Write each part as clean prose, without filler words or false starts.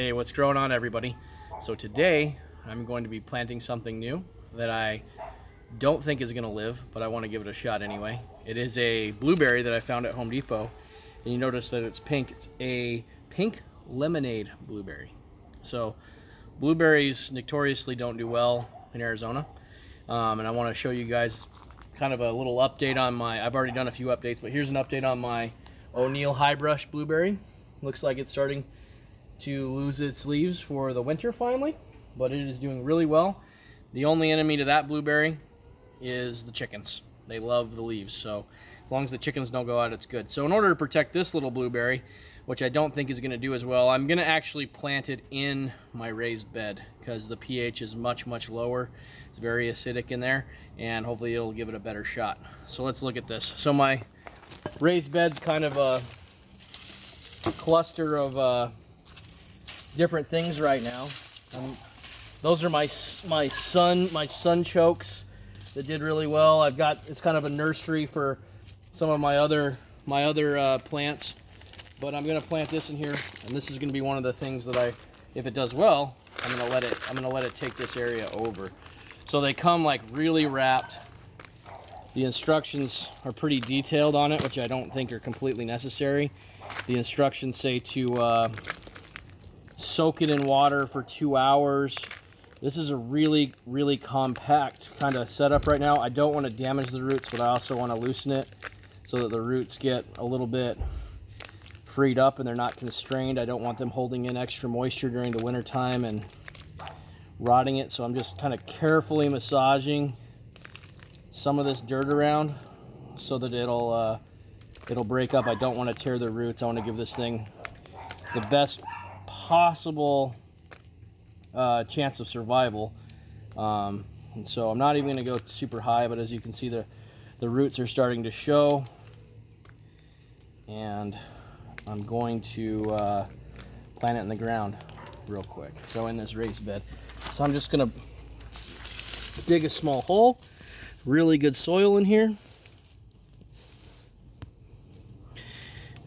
Hey, what's going on, everybody? So today I'm going to be planting something new that I don't think is going to live, but I want to give it a shot anyway. It is a blueberry that I found at Home Depot, and you notice that it's pink. It's a pink lemonade blueberry. So blueberries notoriously don't do well in Arizona, and I want to show you guys kind of a little update on my, I've already done a few updates, but here's an update on my O'Neill High Brush blueberry. Looks like it's starting to lose its leaves for the winter finally, but it is doing really well. The only enemy to that blueberry is the chickens. They love the leaves, so as long as the chickens don't go out, it's good. So in order to protect this little blueberry, which I don't think is going to do as well, I'm going to actually plant it in my raised bed because the pH is much lower. It's very acidic in there, and hopefully it'll give it a better shot. So let's look at this. So my raised bed's kind of a cluster of different things right now. Those are my sun chokes that did really well. It's kind of a nursery for some of my other plants, but I'm gonna plant this in here, and this is gonna be one of the things that if it does well, I'm gonna let it take this area over. So they come like really wrapped. The instructions are pretty detailed on it, which I don't think are completely necessary. The instructions say to soak it in water for 2 hours. This is a really compact kind of setup right now. I don't want to damage the roots, but I also want to loosen it so that the roots get a little bit freed up and they're not constrained. I don't want them holding in extra moisture during the winter time and rotting it. So I'm just kind of carefully massaging some of this dirt around so that it'll break up. I don't want to tear the roots. I want to give this thing the best possible chance of survival, and so I'm not even going to go super high, but as you can see, the roots are starting to show, and I'm going to plant it in the ground real quick, so in this raised bed. So I'm just going to dig a small hole, really good soil in here.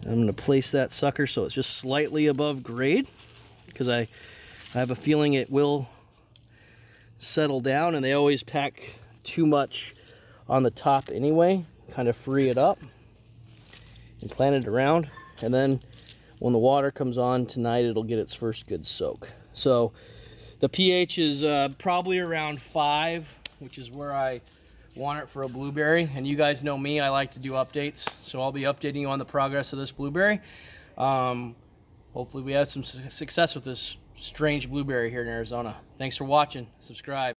I'm going to place that sucker so it's just slightly above grade, because I have a feeling it will settle down, and they always pack too much on the top anyway. Kind of free it up and plant it around, and then when the water comes on tonight, it'll get its first good soak. So the pH is probably around 5, which is where I want it for a blueberry, and you guys know me, I like to do updates, so I'll be updating you on the progress of this blueberry. Hopefully we have some success with this strange blueberry here in Arizona. Thanks for watching. Subscribe.